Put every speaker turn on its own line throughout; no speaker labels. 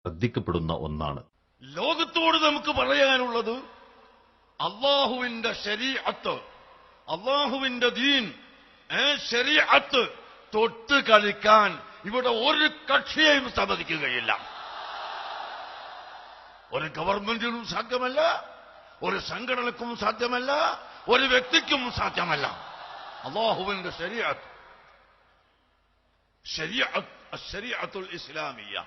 ശ്രദ്ധിക്കപ്പെടുന്ന ഒന്നാണ്.
ലോകത്തോട് നമുക്ക് പറയാനുള്ളത് അള്ളാഹുവിന്റെ ശരീഅത്ത്, അള്ളാഹുവിന്റെ ദീൻ, ശരീഅത്ത് തൊട്ട് കളിക്കാൻ ഇവിടെ ഒരു കക്ഷിയെയും സമ്മതിക്കുകയില്ല. ഒരു ഗവൺമെന്റിനും സാധ്യമല്ല, ഒരു സംഘടനക്കും സാധ്യമല്ല, ഒരു വ്യക്തിക്കും സാധ്യമല്ല. അള്ളാഹുവിന്റെ ശരീഅത്ത്, ശരീഅത്തുൽ ഇസ്ലാമിയ്യ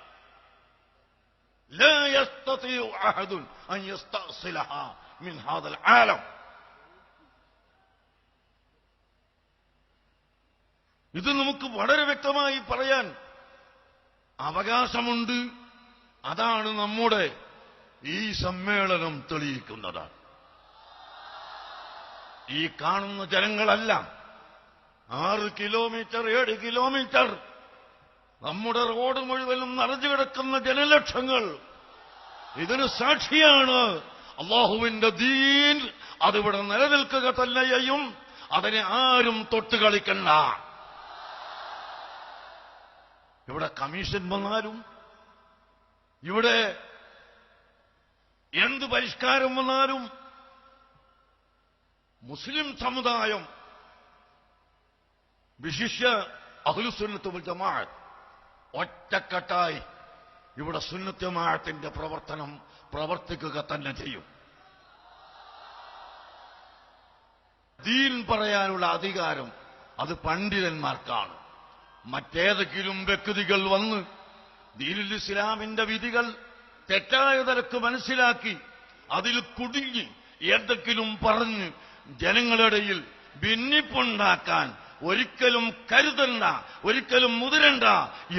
لا يستطيع أحد أن يستأصلها من هذا العالم. ഇത് നമുക്ക് വളരെ വ്യക്തമായി പറയാൻ അവകാശമുണ്ട്. അതാണ് നമ്മുടെ ഈ സമ്മേളനം തെളിയിക്കുന്നത്. ഈ കാണുന്ന ജനങ്ങളല്ല, 6 കിലോമീറ്റർ 7 കിലോമീറ്റർ നമ്മുടെ റോഡ് മുഴുവനും നിറഞ്ഞു കിടക്കുന്ന ജനലക്ഷങ്ങൾ ഇതിന് സാക്ഷിയാണ്. അള്ളാഹുവിന്റെ ദീൻ അതിവിടെ നിലനിൽക്കുക തന്നെ ചെയ്യും. അതിനെ ആരും തൊട്ട് കളിക്കണ്ട. ഇവിടെ കമ്മീഷൻ വന്നാലും, ഇവിടെ എന്ത് പരിഷ്കാരം വന്നാലും മുസ്ലിം സമുദായം, വിശിഷ്യ അഹ്ലുസുന്നത്ത് വൽ ജമാഅത്ത് ഒറ്റക്കെട്ടായി ഇവിടെ സുന്നത്ത് ജമാഅത്തിന്റെ പ്രവർത്തിക്കുക തന്നെ ചെയ്യും. ദീൻ പറയാനുള്ള അധികാരം അത് പണ്ഡിതന്മാർക്കാണ്. മറ്റേതെങ്കിലും വ്യക്തികൾ വന്ന് ദീനുൽ ഇസ്ലാമിന്റെ വിധികൾ തെറ്റായ നിലക്ക് മനസ്സിലാക്കി അതിൽ കുടുങ്ങി എന്തെങ്കിലും പറഞ്ഞ് ജനങ്ങളിടയിൽ ഭിന്നിപ്പുണ്ടാക്കാൻ ഒരിക്കലും കരുതണ്ട, ഒരിക്കലും മുതിരണ്ട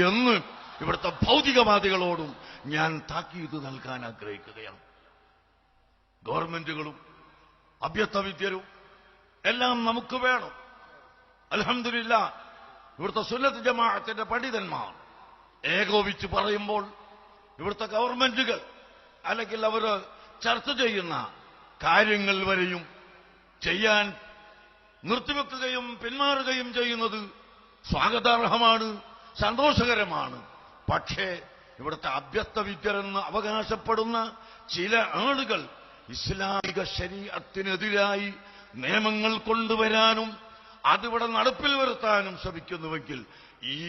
എന്ന് ഇവിടുത്തെ ഭൗതികവാദികളോടും ഞാൻ താക്കീത് നൽകാൻ ആഗ്രഹിക്കുകയാണ്. ഗവൺമെന്റുകളും അഭ്യസ്തവിദ്യരും എല്ലാം നമുക്ക് വേണം. അൽഹംദുലില്ലാ, ഇവിടുത്തെ സുന്നത്ത് ജമാഅത്തിന്റെ പണ്ഡിതന്മാർ ഏകോപിച്ച് പറയുമ്പോൾ ഇവിടുത്തെ ഗവൺമെന്റുകൾ അല്ലെങ്കിൽ അവർ ചർച്ച ചെയ്യുന്ന കാര്യങ്ങൾ വരെയും ചെയ്യാൻ നിർത്തിവെക്കുകയും പിന്മാറുകയും ചെയ്യുന്നത് സ്വാഗതാർഹമാണ്, സന്തോഷകരമാണ്. പക്ഷേ ഇവിടുത്തെ അഭ്യസ്തവിദ്യരെന്ന് അവകാശപ്പെടുന്ന ചില ആളുകൾ ഇസ്ലാമിക ശരീഅത്തിനെതിരായി നിയമങ്ങൾ കൊണ്ടുവരാനും അതിവിടെ നടപ്പിൽ വരുത്താനും ശ്രമിക്കുന്നുവെങ്കിൽ ഈ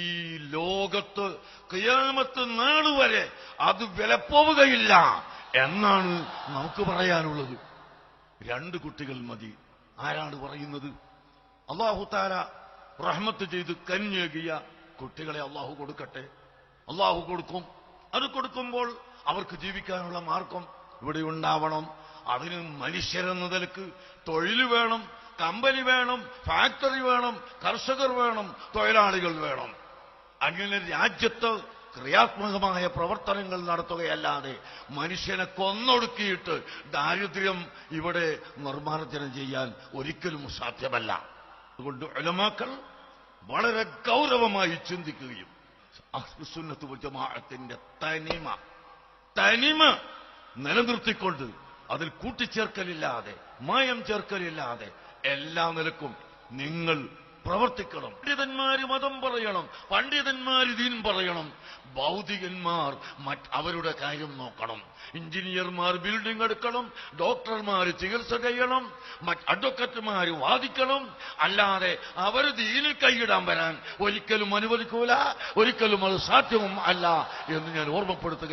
ലോകത്ത് ഖിയാമത്ത് നാൾ വരെ അത് വിലപ്പോവുകയില്ല എന്നാണ് നമുക്ക് പറയാനുള്ളത്. 2 കുട്ടികൾ മതി. ആരാണ് പറയുന്നത്? അല്ലാഹു തആല റഹ്മത്ത് ചെയ്ത് കനിഞ്ഞേകിയ കുട്ടികളെ അല്ലാഹു കൊടുക്കട്ടെ. അല്ലാഹു കൊടുക്കും. അത് കൊടുക്കുമ്പോൾ അവർക്ക് ജീവിക്കാനുള്ള മാർഗം ഇവിടെ ഉണ്ടാവണം. അതിന് മനുഷ്യരെന്ന നിലക്ക് തൊഴിൽ വേണം, കമ്പനി വേണം, ഫാക്ടറി വേണം, കർഷകർ വേണം, തൊഴിലാളികൾ വേണം. അങ്ങനെ രാജ്യത്ത് ക്രിയാത്മകമായ പ്രവർത്തനങ്ങൾ നടത്തുകയല്ലാതെ മനുഷ്യനെ കൊന്നൊടുക്കിയിട്ട് ദാരിദ്ര്യം ഇവിടെ നിർമ്മാർജ്ജനം ചെയ്യാൻ ഒരിക്കലും സാധ്യമല്ല. അതുകൊണ്ട് ഉലമാക്കൾ വളരെ ഗൗരവമായി ചിന്തിക്കുകയും അഹ്ലുസുന്നത്ത് വൽ ജമാഅത്തിന്റെ തനിമ നിലനിർത്തിക്കൊണ്ട് അതിൽ കൂട്ടിച്ചേർക്കലില്ലാതെ മായം ചേർക്കലില്ലാതെ എല്ലാ നിലക്കും നിങ്ങൾ പ്രവർത്തിക്കണം. പണ്ഡിതന്മാര് മതം പറയണം, പണ്ഡിതന്മാര് ദീൻ പറയണം, ഭൗതികന്മാർ അവരുടെ കാര്യം നോക്കണം. എഞ്ചിനീയർമാർ ബിൽഡിംഗ് എടുക്കണം, ഡോക്ടർമാർ ചികിത്സ ചെയ്യണം, അഡ്വക്കറ്റുമാർ വാദിക്കണം. അല്ലാതെ അവർ ദീനിൽ കൈയിടാൻ വരാൻ ഒരിക്കലും അനുവദിക്കൂല, ഒരിക്കലും അത് സാധ്യവും അല്ല എന്ന് ഞാൻ ഓർമ്മപ്പെടുത്തുക.